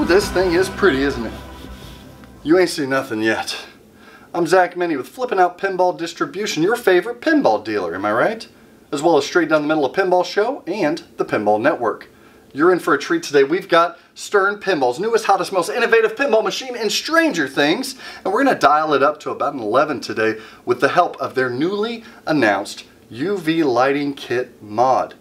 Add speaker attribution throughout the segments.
Speaker 1: This thing is pretty, isn't it? You ain't seen nothing yet. I'm Meny with N Out Pinball Distribution, your favorite pinball dealer, am I right? As well as Straight Down the Middle of Pinball Show and the Pinball Network. You're in for a treat today. We've got Stern Pinball's newest, hottest, most innovative pinball machine and Stranger Things. And we're going to dial it up to about an 11 today with the help of their newly announced UV lighting kit mod.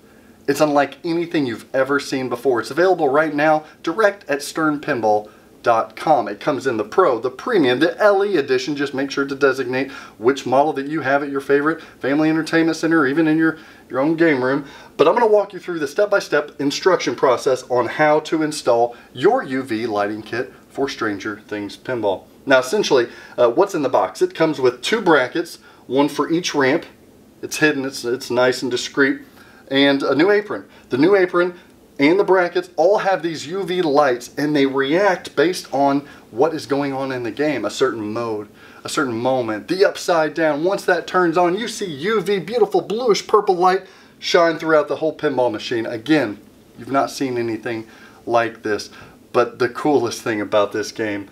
Speaker 1: It's unlike anything you've ever seen before. It's available right now direct at sternpinball.com. It comes in the Pro, the Premium, the LE edition. Just make sure to designate which model that you have at your favorite family entertainment center or even in your own game room. But I'm going to walk you through the step-by-step instruction process on how to install your UV lighting kit for Stranger Things Pinball. Now essentially, what's in the box? It comes with 2 brackets, one for each ramp. It's hidden, it's nice and discreet. And a new apron. The new apron and the brackets all have these UV lights, and they react based on what is going on in the game. A certain mode, a certain moment, the upside down. Once that turns on, you see UV, beautiful bluish purple light shine throughout the whole pinball machine. Again, you've not seen anything like this. But the coolest thing about this game,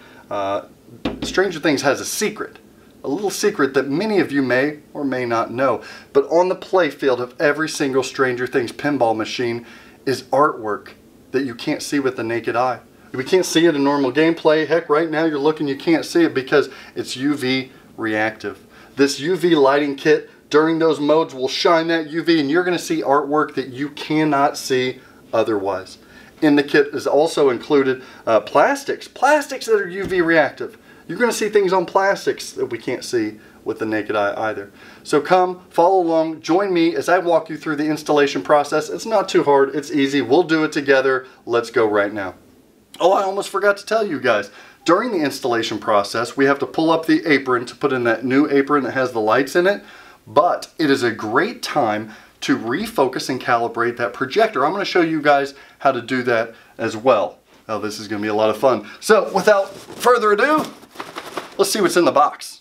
Speaker 1: Stranger Things has a secret. A little secret that many of you may or may not know. But on the playfield of every single Stranger Things pinball machine is artwork that you can't see with the naked eye. We can't see it in normal gameplay. Heck, right now you're looking, you can't see it because it's UV reactive. This UV lighting kit during those modes will shine that UV, and you're going to see artwork that you cannot see otherwise. In the kit is also included plastics that are UV reactive. You're going to see things on plastics that we can't see with the naked eye either. So come, follow along, join me as I walk you through the installation process. It's not too hard, it's easy. We'll do it together. Let's go right now. Oh, I almost forgot to tell you guys. During the installation process, we have to pull up the apron to put in that new apron that has the lights in it. But it is a great time to refocus and calibrate that projector. I'm going to show you guys how to do that as well. Oh, this is going to be a lot of fun. So without further ado, let's see what's in the box.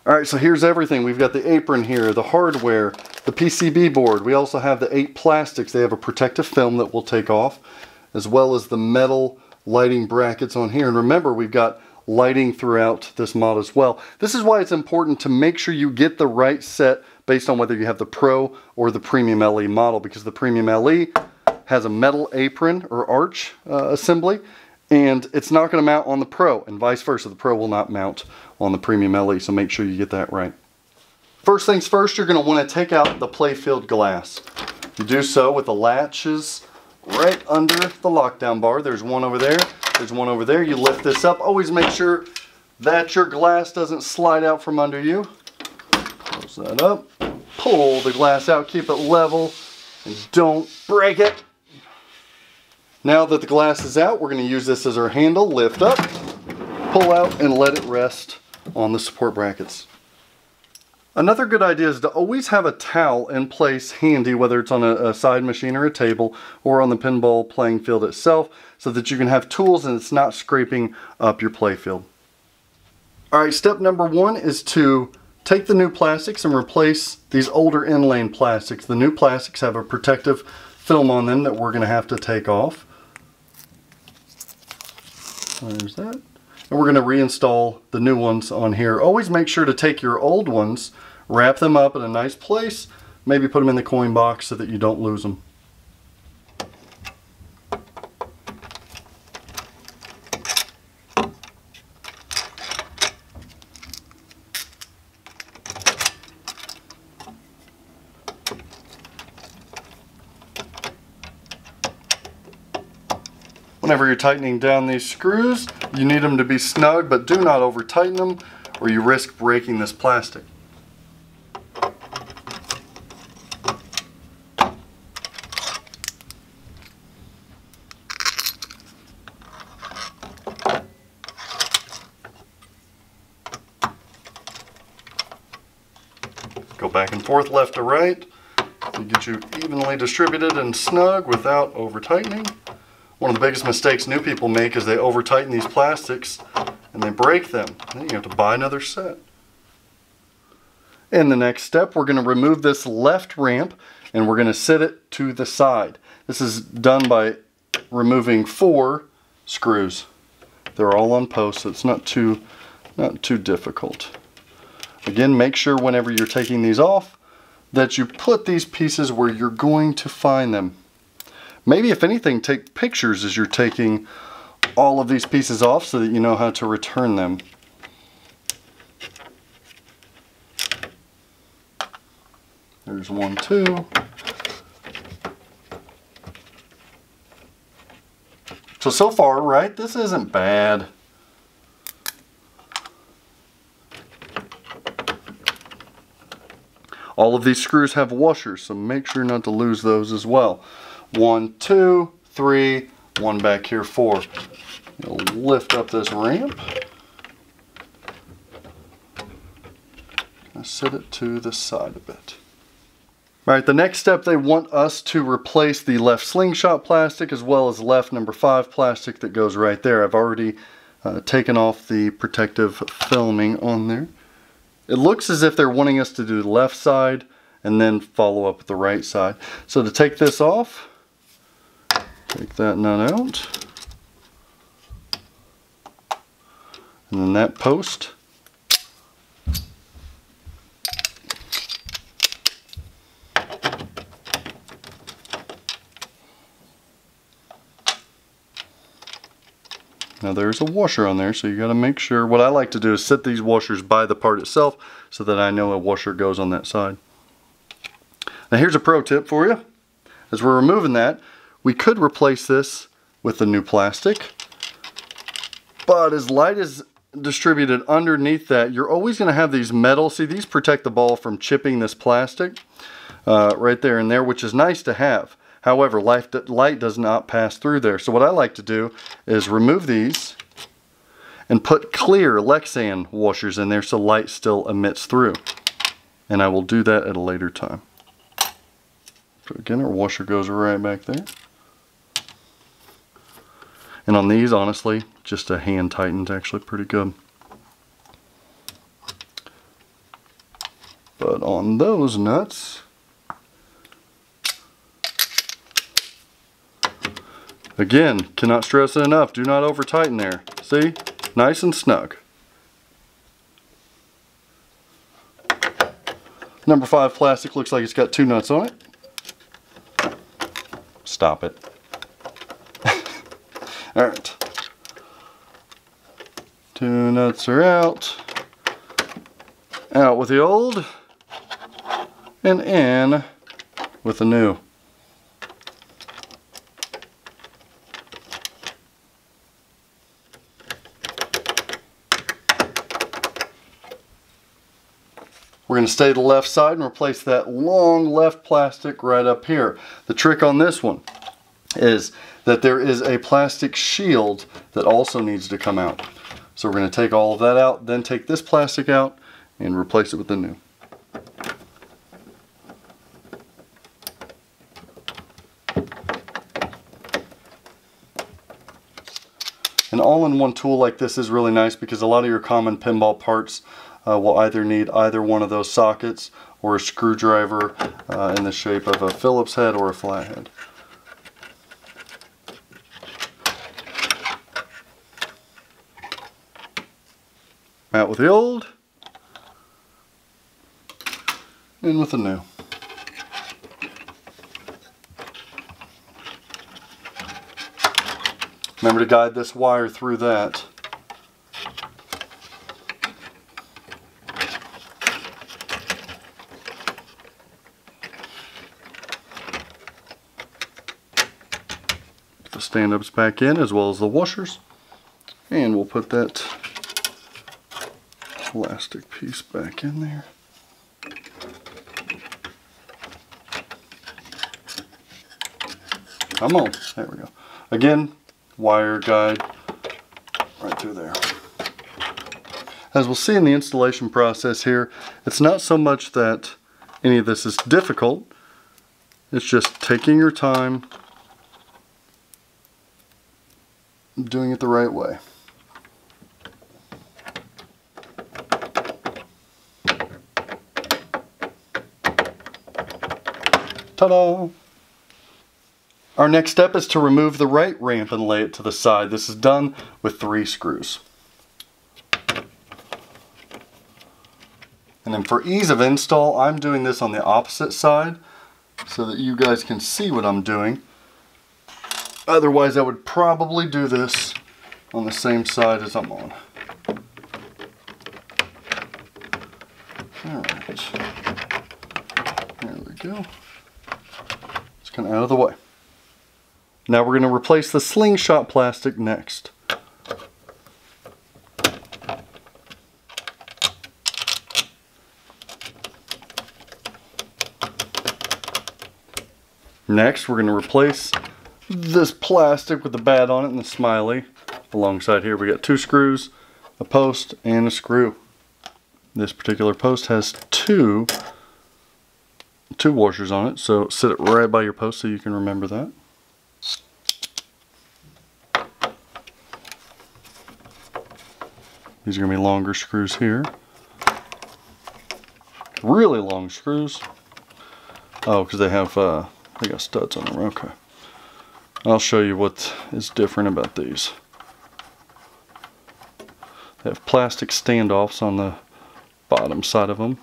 Speaker 1: Alright, so here's everything. We've got the apron here, the hardware, the PCB board. We also have the 8 plastics. They have a protective film that we'll take off, as well as the metal lighting brackets on here. And remember, we've got lighting throughout this mod as well. This is why it's important to make sure you get the right set based on whether you have the Pro or the Premium LE model, because the Premium LE has a metal apron or arch assembly, and it's not going to mount on the Pro, and vice versa. The Pro will not mount on the Premium LE, so make sure you get that right. First things first, you're going to want to take out the playfield glass. You do so with the latches right under the lockdown bar. There's one over there. There's one over there. You lift this up. Always make sure that your glass doesn't slide out from under you. Close that up. Pull the glass out. Keep it level and don't break it. Now that the glass is out, we're going to use this as our handle. Lift up, pull out, and let it rest on the support brackets. Another good idea is to always have a towel in place handy, whether it's on a side machine or a table or on the pinball playing field itself, so that you can have tools and it's not scraping up your playfield. Alright, step number 1 is to take the new plastics and replace these older inlane plastics. The new plastics have a protective film on them that we're going to have to take off. There's that. And we're going to reinstall the new ones on here. Always make sure to take your old ones, wrap them up in a nice place, maybe put them in the coin box so that you don't lose them. Whenever you're tightening down these screws, you need them to be snug, but do not over tighten them or you risk breaking this plastic. Go back and forth, left to right, to get you evenly distributed and snug without over tightening. One of the biggest mistakes new people make is they over tighten these plastics and they break them. Then you have to buy another set. In the next step, we're going to remove this left ramp and we're going to set it to the side. This is done by removing 4 screws. They're all on posts, so it's not too difficult. Again, make sure whenever you're taking these off that you put these pieces where you're going to find them. Maybe if anything, take pictures as you're taking all of these pieces off so that you know how to return them. There's 1, 2. So far, right, this isn't bad. All of these screws have washers, so make sure not to lose those as well. 1, 2, 3, 1 back here, 4. You'll lift up this ramp. Set it to the side a bit. Alright, the next step, they want us to replace the left slingshot plastic as well as left number 5 plastic that goes right there. I've already taken off the protective filming on there. It looks as if they're wanting us to do the left side and then follow up with the right side. So to take this off, take that nut out. And then that post. Now there's a washer on there, so you got to make sure. What I like to do is set these washers by the part itself so that I know a washer goes on that side. Now here's a pro tip for you. As we're removing that, we could replace this with the new plastic. But as light is distributed underneath that, you're always going to have these metal. See, these protect the ball from chipping this plastic right there and there, which is nice to have. However, light does not pass through there. So what I like to do is remove these and put clear Lexan washers in there so light still emits through. And I will do that at a later time. So again, our washer goes right back there. And on these, honestly, just a hand tighten's actually pretty good. But on those nuts, again, cannot stress it enough, do not over tighten there. See? Nice and snug. Number 5 plastic looks like it's got 2 nuts on it. Stop it. Alright. 2 nuts are out. Out with the old. And in with the new. We're going to stay to the left side and replace that long left plastic right up here. The trick on this one is that there is a plastic shield that also needs to come out. So we're going to take all of that out, then take this plastic out and replace it with the new. An all-in-one tool like this is really nice because a lot of your common pinball parts will either need either one of those sockets or a screwdriver in the shape of a Phillips head or a flathead. Out with the old, in with the new. Remember to guide this wire through that. Put the stand-ups back in as well as the washers. And we'll put that plastic piece back in there. Come on, there we go. Again, wire guide right through there. As we'll see in the installation process here, it's not so much that any of this is difficult, it's just taking your time, doing it the right way. Ta-da! Our next step is to remove the right ramp and lay it to the side. This is done with 3 screws. And then for ease of install, I'm doing this on the opposite side so that you guys can see what I'm doing. Otherwise, I would probably do this on the same side as I'm on. Alright. There we go. It's kind of out of the way. Now we're going to replace the slingshot plastic next. Next, we're going to replace this plastic with the bat on it and the smiley. Alongside here, we got 2 screws, a post, and a screw. This particular post has two washers on it, so sit it right by your post so you can remember that. These are going to be longer screws here. Really long screws. Oh, because they got studs on them. Okay. I'll show you what is different about these. They have plastic standoffs on the bottom side of them.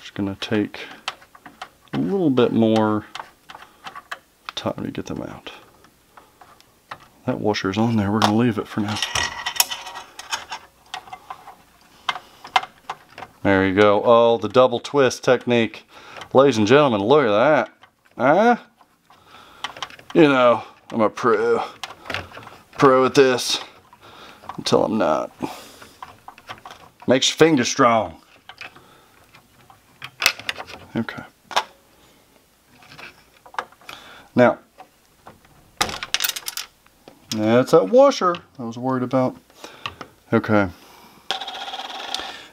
Speaker 1: Just going to take a little bit more time to get them out. That washer's on there. We're going to leave it for now. There you go. Oh, the double twist technique. Ladies and gentlemen, look at that. Huh? You know, I'm a pro at this until I'm not. Makes your fingers strong. Okay. Now, that's that washer I was worried about. Okay.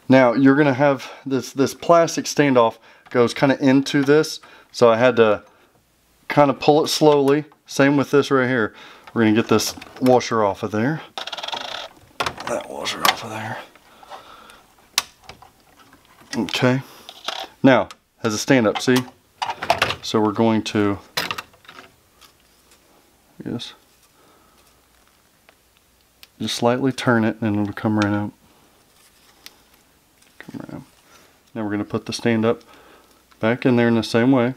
Speaker 1: Now you're gonna have this plastic standoff goes kind of into this, so I had to kind of pull it slowly. Same with this right here. We're gonna get this washer off of there. That washer off of there. Okay. Now has a stand up. See? So we're going to, just slightly turn it, and it'll come right out. Now we're going to put the stand up back in there in the same way.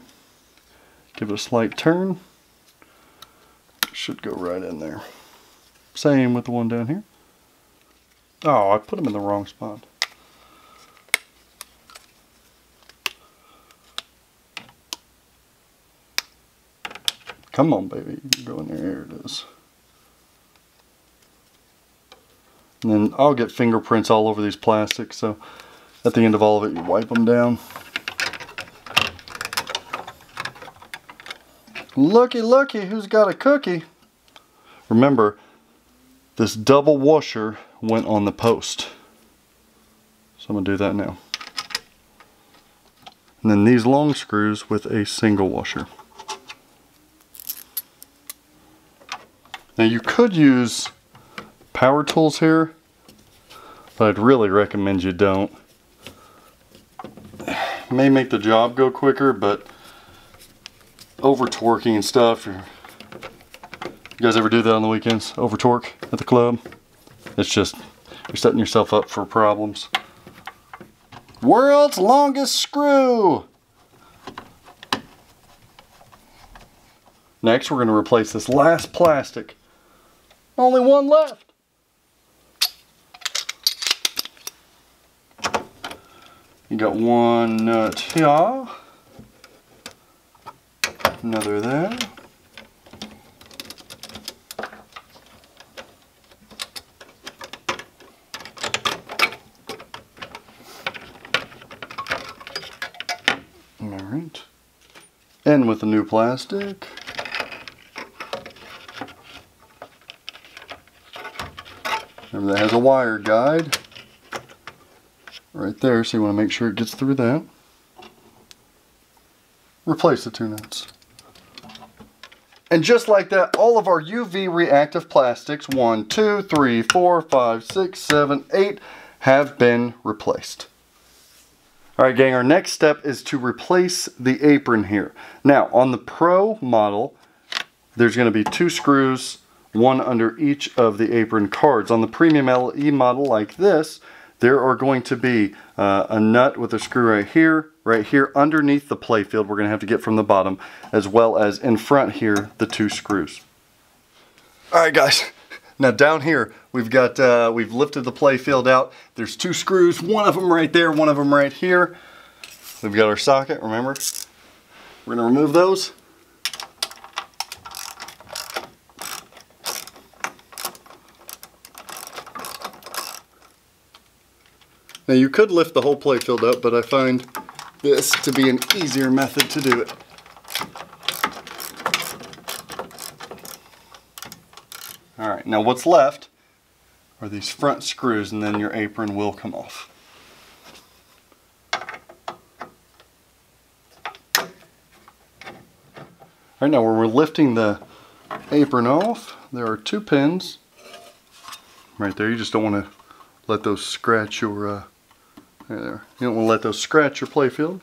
Speaker 1: Give it a slight turn. It should go right in there. Same with the one down here. Oh, I put them in the wrong spot. Come on, baby. Go in there. Here it is. And then I'll get fingerprints all over these plastics, so at the end of all of it, you wipe them down. Looky, looky, who's got a cookie? Remember, this double washer went on the post. So I'm going to do that now. And then these long screws with a single washer. Now you could use power tools here, but I'd really recommend you don't. May make the job go quicker, but over torquing and stuff. You guys ever do that on the weekends? Over torque at the club? It's just, you're setting yourself up for problems. World's longest screw! Next, we're going to replace this last plastic. Only one left. You got one nut here, another there, alright, and with the new plastic. Remember that has a wire guide. Right there, so you want to make sure it gets through that. Replace the 2 nuts. And just like that, all of our UV reactive plastics, 1, 2, 3, 4, 5, 6, 7, 8, have been replaced. Alright gang, our next step is to replace the apron here. Now, on the Pro model, there's going to be 2 screws, one under each of the apron cards. On the premium LE model like this, there are going to be a nut with a screw right here underneath the playfield. We're going to have to get from the bottom, as well as in front here, the 2 screws. All right, guys. Now down here, we've got we've lifted the playfield out. There's 2 screws, one of them right there, one of them right here. We've got our socket. Remember, we're going to remove those. Now you could lift the whole playfield up, but I find this to be an easier method to do it. Alright, now what's left are these front screws, and then your apron will come off. Alright, now when we're lifting the apron off, there are 2 pins right there. You just don't want to let those scratch your there. You don't want to let those scratch your playfield.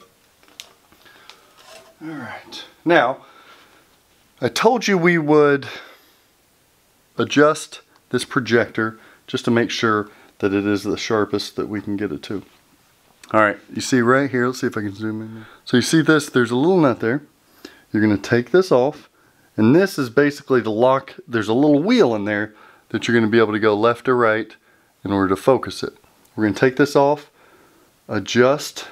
Speaker 1: Alright. Now, I told you we would adjust this projector just to make sure that it is the sharpest that we can get it to. Alright, you see right here, let's see if I can zoom in. So you see this, there's a little nut there. You're going to take this off, and this is basically to lock, there's a little wheel in there that you're going to be able to go left or right in order to focus it. We're going to take this off, adjust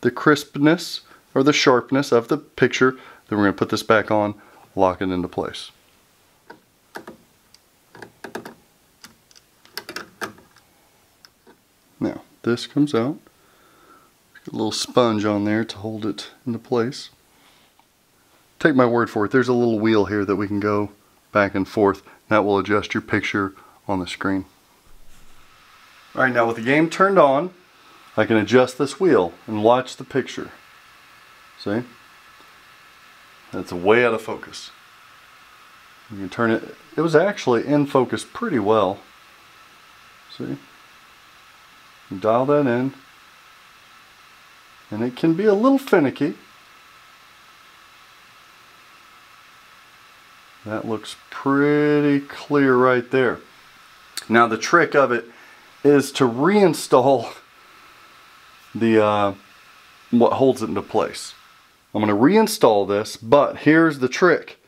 Speaker 1: the crispness or the sharpness of the picture, then we're going to put this back on, lock it into place. Now this comes out, a little sponge on there to hold it into place. Take my word for it, there's a little wheel here that we can go back and forth. That will adjust your picture on the screen. Alright, now with the game turned on, I can adjust this wheel and watch the picture. See? That's way out of focus. You can turn it, it was actually in focus pretty well. See? You dial that in, and it can be a little finicky. That looks pretty clear right there. Now the trick of it is to reinstall the what holds it into place. I'm going to reinstall this, but here's the trick.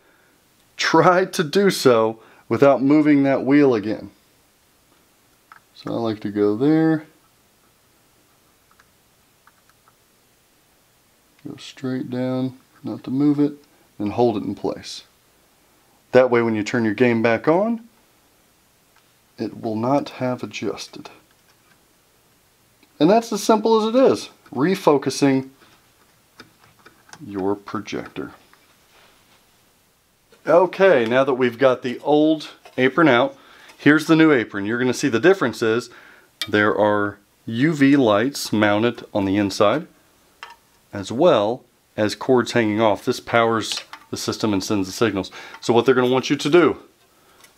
Speaker 1: Try to do so without moving that wheel again. So I like to go there, go straight down, not to move it, and hold it in place. That way when you turn your game back on, it will not have adjusted. And that's as simple as it is. Refocusing your projector. Okay, now that we've got the old apron out, here's the new apron. You're going to see the difference is there are UV lights mounted on the inside, as well as cords hanging off. This powers the system and sends the signals. So what they're going to want you to do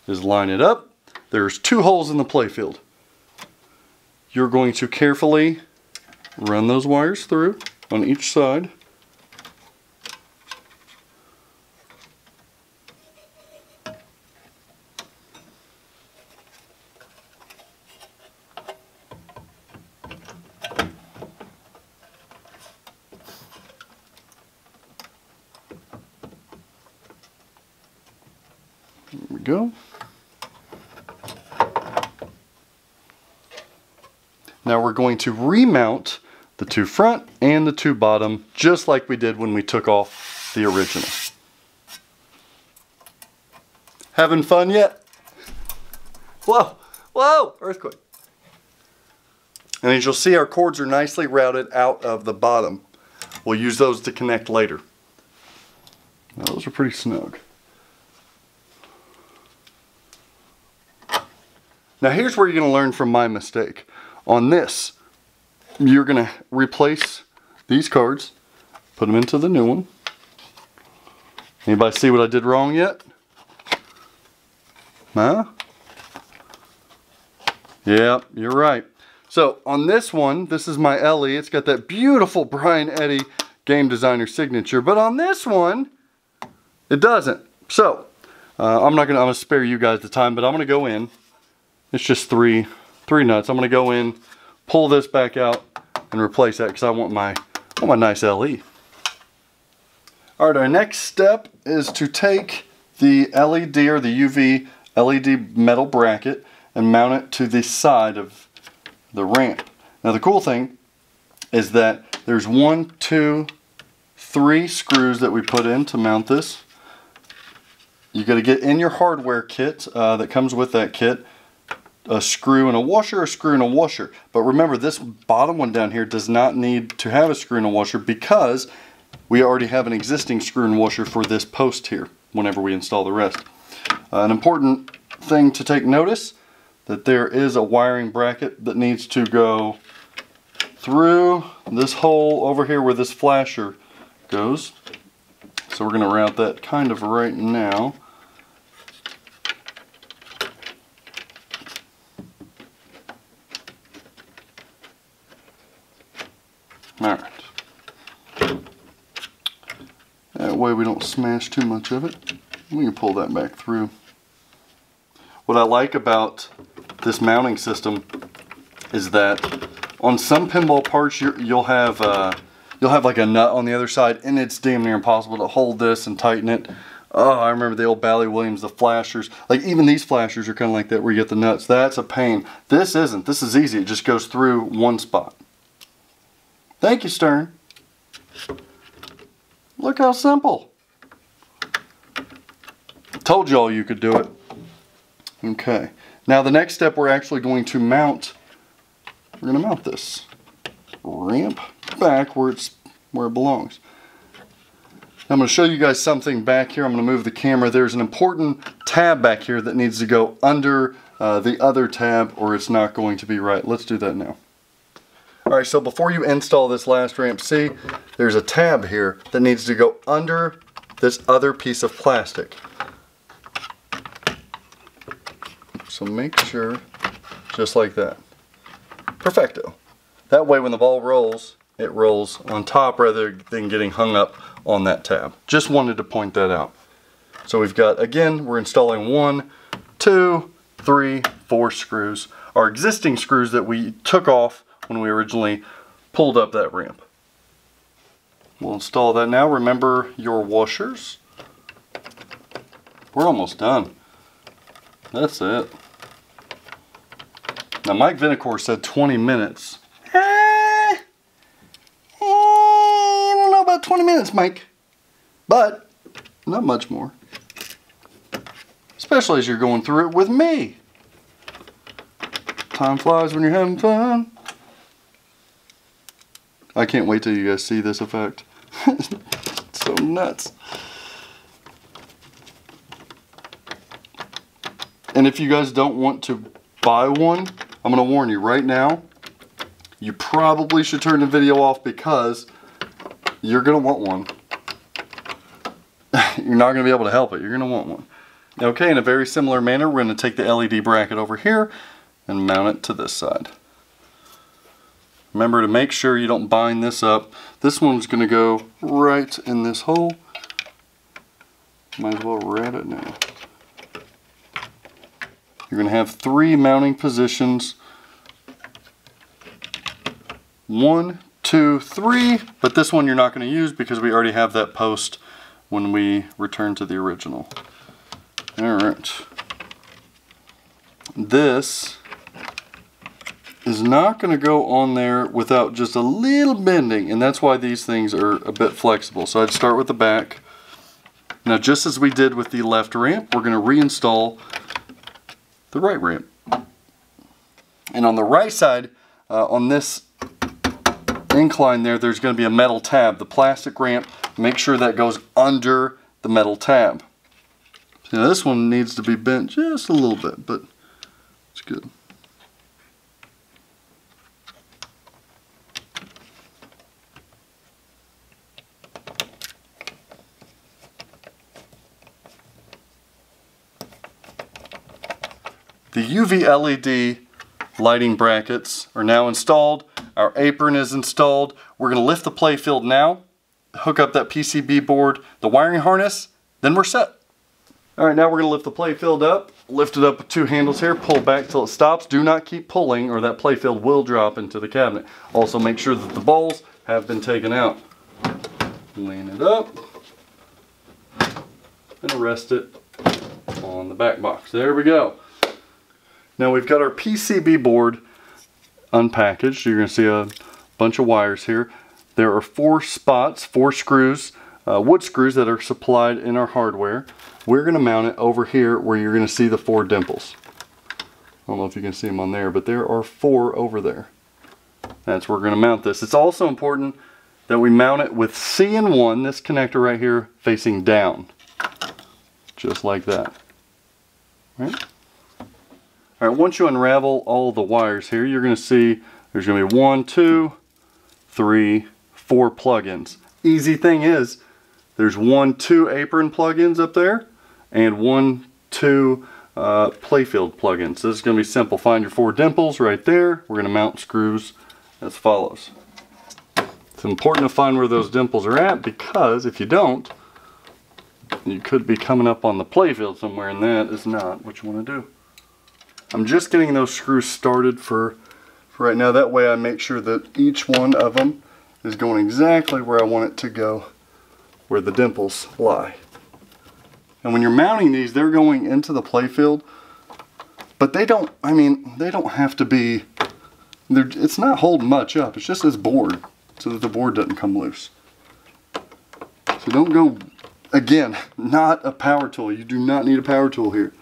Speaker 1: is line it up. There's 2 holes in the playfield. You're going to carefully run those wires through on each side. There we go. Now we're going to remount the 2 front and the 2 bottom, just like we did when we took off the original. Having fun yet? Whoa, whoa, earthquake. And as you'll see, our cords are nicely routed out of the bottom. We'll use those to connect later. Now, those are pretty snug. Now here's where you're going to learn from my mistake. On this, you're going to replace these cards, put them into the new one. Anybody see what I did wrong yet? Huh? Yeah, you're right. So on this one, this is my LE. It's got that beautiful Brian Eddy game designer signature. But on this one, it doesn't. So I'm gonna spare you guys the time, but I'm gonna go in. It's just three nuts. I'm gonna go in, pull this back out, and replace that because I want my nice LE. All right, our next step is to take the LED or the UV LED metal bracket and mount it to the side of the ramp. Now the cool thing is that there's 1, 2, 3 screws that we put in to mount this. You got to get in your hardware kit that comes with that kit a screw and a washer, a screw and a washer. But remember, this bottom one down here does not need to have a screw and a washer because we already have an existing screw and washer for this post here whenever we install the rest. An important thing to take notice that there is a wiring bracket that needs to go through this hole over here where this flasher goes. So we're going to route that kind of right now. Alright. That way we don't smash too much of it. We can pull that back through. What I like about this mounting system is that on some pinball parts you'll have like a nut on the other side, and it's damn near impossible to hold this and tighten it. Oh, I remember the old Bally Williams, the flashers. Like even these flashers are kind of like that where you get the nuts. That's a pain. This isn't. This is easy. It just goes through one spot. Thank you, Stern. Look how simple. Told y'all you could do it. Okay. Now the next step we're actually going to mount. We're going to mount this ramp back where it belongs. I'm going to show you guys something back here. I'm going to move the camera. There's an important tab back here that needs to go under the other tab or it's not going to be right. Let's do that now. Alright, so before you install this last ramp, see, there's a tab here that needs to go under this other piece of plastic. So make sure, just like that. Perfecto. That way when the ball rolls, it rolls on top rather than getting hung up on that tab. Just wanted to point that out. So we've got, again, we're installing 1, 2, 3, 4 screws. Our existing screws that we took off when we originally pulled up that ramp. We'll install that now. Remember your washers. We're almost done. That's it. Now Mike Vinicor said 20 minutes. I don't know about 20 minutes, Mike. But not much more. Especially as you're going through it with me. Time flies when you're having fun. I can't wait till you guys see this effect. It's so nuts. And if you guys don't want to buy one, I'm going to warn you right now, you probably should turn the video off because you're going to want one. You're not going to be able to help it. You're going to want one. Okay, in a very similar manner, we're going to take the LED bracket over here and mount it to this side. Remember to make sure you don't bind this up. This one's going to go right in this hole. Might as well rat it now. You're going to have 3 mounting positions. 1, 2, 3. But this one you're not going to use because we already have that post when we return to the original. Alright. This is not going to go on there without just a little bending, and that's why these things are a bit flexible. So I'd start with the back. Now just as we did with the left ramp, we're going to reinstall the right ramp. And on the right side, on this incline there's going to be a metal tab. The plastic ramp, make sure that goes under the metal tab. Now this one needs to be bent just a little bit, but it's good. The UV LED lighting brackets are now installed. Our apron is installed. We're going to lift the play field now, hook up that PCB board, the wiring harness, then we're set. Alright, now we're going to lift the playfield up. Lift it up with two handles here. Pull back till it stops. Do not keep pulling or that playfield will drop into the cabinet. Also make sure that the balls have been taken out. Lean it up. And rest it on the back box. There we go. Now we've got our PCB board unpackaged. You're going to see a bunch of wires here. There are 4 spots, 4 screws, wood screws that are supplied in our hardware. We're going to mount it over here where you're going to see the 4 dimples. I don't know if you can see them on there, but there are 4 over there. That's where we're going to mount this. It's also important that we mount it with C&1, this connector right here, facing down. Just like that. Right? Alright, once you unravel all the wires here, you're going to see there's going to be 1, 2, 3, 4 plugins. Easy thing is, there's 1, 2 apron plugins up there, and 1, 2 playfield plugins. This is going to be simple. Find your 4 dimples right there. We're going to mount screws as follows. It's important to find where those dimples are at, because if you don't, you could be coming up on the playfield somewhere, and that is not what you want to do. I'm just getting those screws started for right now. That way I make sure that each one of them is going exactly where I want it to go, where the dimples lie. And when you're mounting these, they're going into the playfield, but they don't, I mean, they don't have to be, it's not holding much up. It's just this board, so that the board doesn't come loose. So don't go, again, not a power tool. You do not need a power tool here.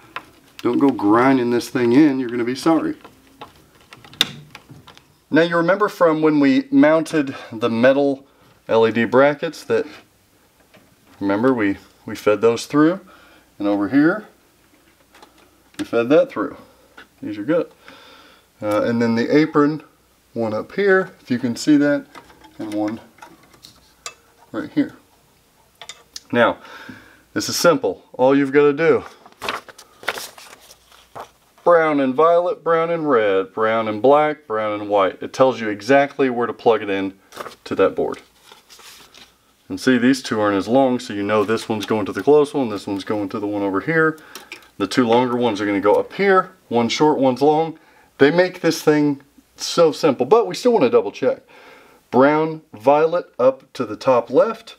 Speaker 1: Don't go grinding this thing in, you're going to be sorry. Now you remember from when we mounted the metal LED brackets that, remember we fed those through, and over here we fed that through. These are good. And then the apron, one up here, if you can see that, and one right here. Now, this is simple. All you've got to do, brown and violet, brown and red, brown and black, brown and white. It tells you exactly where to plug it in to that board. And see, these 2 aren't as long, so you know this one's going to the close one, this one's going to the one over here. The 2 longer ones are going to go up here, one short, one's long. They make this thing so simple, but we still want to double check. Brown, violet up to the top left.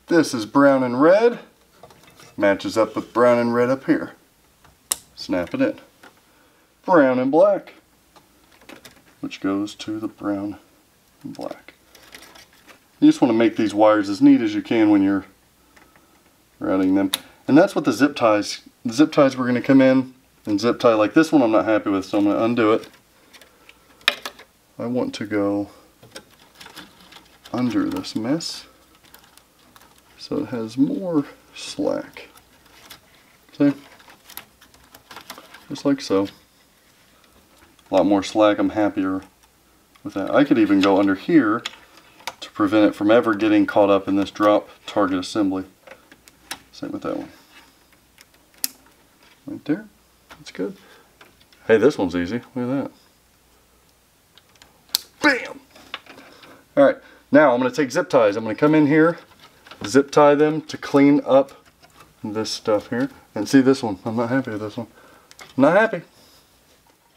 Speaker 1: This is brown and red. Matches up with brown and red up here. Snap it in. Brown and black, which goes to the brown and black. You just want to make these wires as neat as you can when you're routing them. And that's what the zip ties were going to come in and zip tie. Like this one I'm not happy with, so I'm going to undo it. I want to go under this mess so it has more slack. See? Just like so. A lot more slack, I'm happier with that. I could even go under here to prevent it from ever getting caught up in this drop target assembly. Same with that one. Right there, that's good. Hey, this one's easy, look at that. Bam! Alright, now I'm going to take zip ties. I'm going to come in here, zip tie them to clean up this stuff here. And see this one, I'm not happy with this one. Not happy.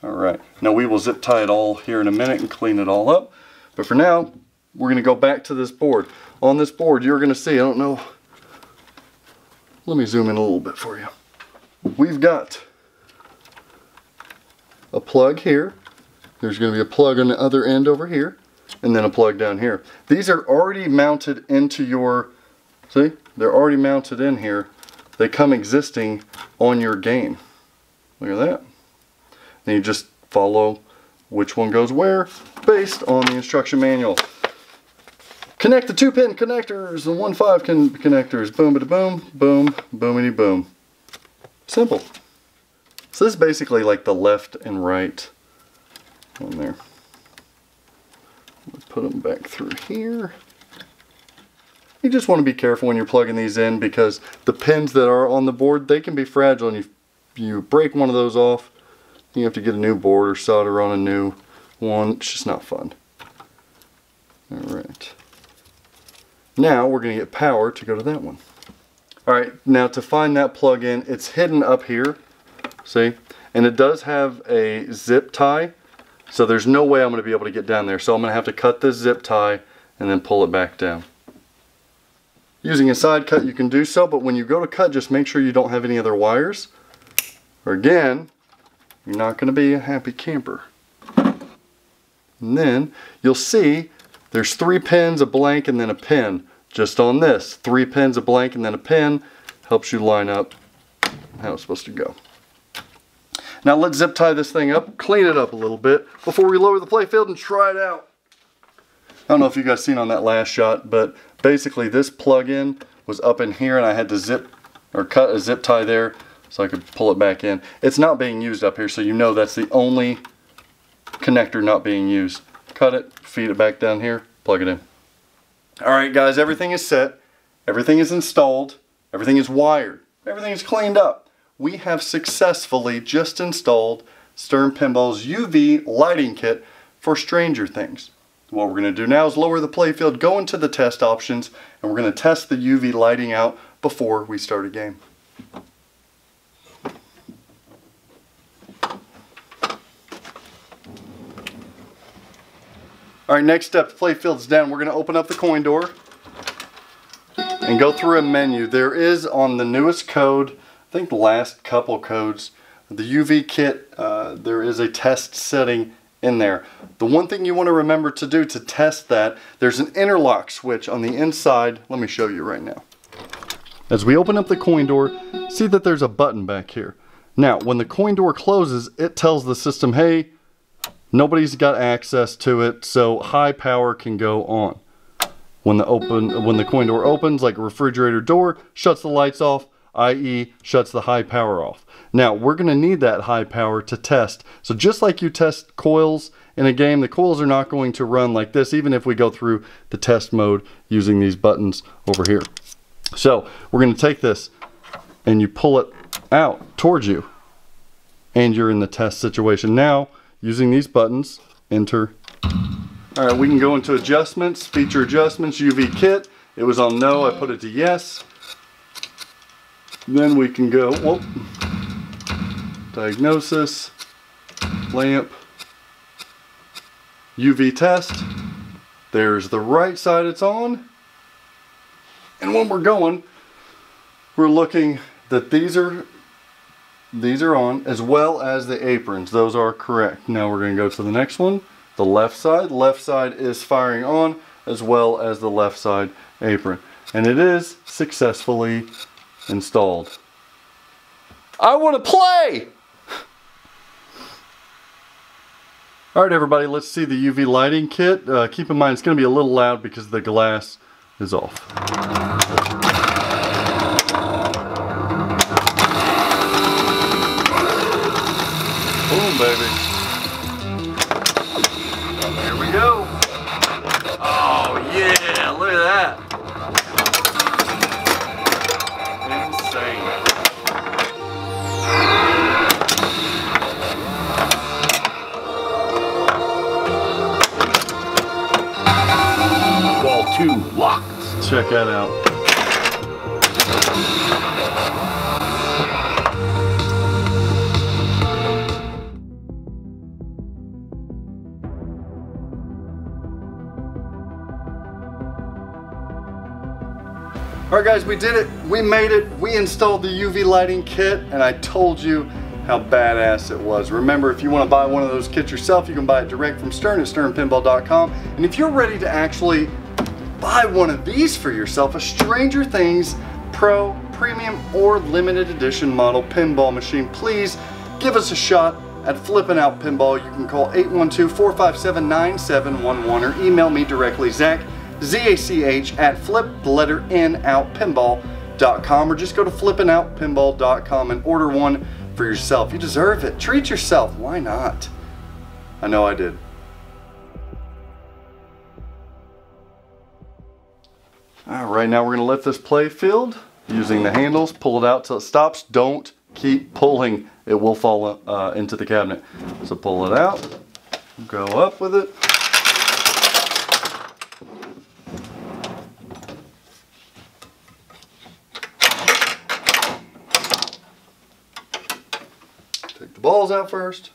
Speaker 1: Alright, now we will zip tie it all here in a minute and clean it all up. But for now, we're going to go back to this board. On this board, you're going to see, I don't know, let me zoom in a little bit for you. We've got a plug here. There's going to be a plug on the other end over here, and then a plug down here. These are already mounted into your, see, they're already mounted in here. They come existing on your game. Look at that. Then you just follow which one goes where based on the instruction manual. Connect the 2-pin connectors, the 1/5 connectors. Boom-a-da-boom, boom, boomity-boom. Simple. So this is basically like the left and right on there. Let's put them back through here. You just want to be careful when you're plugging these in because the pins that are on the board, they can be fragile, and you break one of those off, you have to get a new board or solder on a new one. It's just not fun. Alright. Now we're going to get power to go to that one. Alright, now to find that plug in, it's hidden up here, see? And it does have a zip tie, so there's no way I'm going to be able to get down there. So I'm going to have to cut this zip tie and then pull it back down. Using a side cut you can do so, but when you go to cut, just make sure you don't have any other wires. Or again, you're not going to be a happy camper. And then you'll see there's 3 pins, a blank, and then a pin. Just on this, 3 pins, a blank, and then a pin helps you line up how it's supposed to go. Now let's zip tie this thing up, clean it up a little bit before we lower the playfield and try it out. I don't know if you guys seen on that last shot, but basically this plug-in was up in here and I had to zip or cut a zip tie there so I could pull it back in. It's not being used up here, so you know that's the only connector not being used. Cut it, feed it back down here, plug it in. Alright guys, everything is set, everything is installed, everything is wired, everything is cleaned up. We have successfully just installed Stern Pinball's UV lighting kit for Stranger Things. What we're going to do now is lower the playfield, go into the test options, and we're going to test the UV lighting out before we start a game. Alright, next step, the playfield's down. We're going to open up the coin door and go through a menu. There is on the newest code, I think the last couple codes, the UV kit, there is a test setting in there. The one thing you want to remember to do to test that, there's an interlock switch on the inside. Let me show you right now. As we open up the coin door, see that there's a button back here. Now, when the coin door closes, it tells the system, hey, nobody's got access to it, so high power can go on. When the coin door opens, like a refrigerator door, shuts the lights off, i.e. shuts the high power off. Now, we're going to need that high power to test. So just like you test coils in a game, the coils are not going to run like this, even if we go through the test mode using these buttons over here. So we're going to take this and you pull it out towards you and you're in the test situation. Now, using these buttons, enter. All right, we can go into adjustments, feature adjustments, UV kit. It was on no, I put it to yes. Then we can go, whoop, diagnosis, lamp, UV test. There's the right side it's on. And when we're going, we're looking that these are on, as well as the aprons. Those are correct. Now we're going to go to the next one, the left side. Left side is firing on, as well as the left side apron. And it is successfully installed. I want to play! Alright everybody, let's see the UV lighting kit. Keep in mind it's going to be a little loud because the glass is off. Boom, baby. Here we go. Oh yeah, look at that. Insane.
Speaker 2: Ball 2 locked.
Speaker 1: Check that out. Alright guys, we did it. We made it. We installed the UV lighting kit and I told you how badass it was. Remember, if you want to buy one of those kits yourself, you can buy it direct from Stern at sternpinball.com. And if you're ready to actually buy one of these for yourself, a Stranger Things Pro, Premium, or Limited Edition model pinball machine, please give us a shot at Flippin' Out Pinball. You can call 812-457-9711 or email me directly, Zach, Z-A-C-H, at flip_N-Out-Pinball.com, or just go to flippinoutpinball.com and order one for yourself. You deserve it. Treat yourself. Why not? I know I did. Alright, now we're going to lift this play field using the handles. Pull it out till it stops. Don't keep pulling. It will fall into the cabinet. So pull it out. Go up with it. balls out first.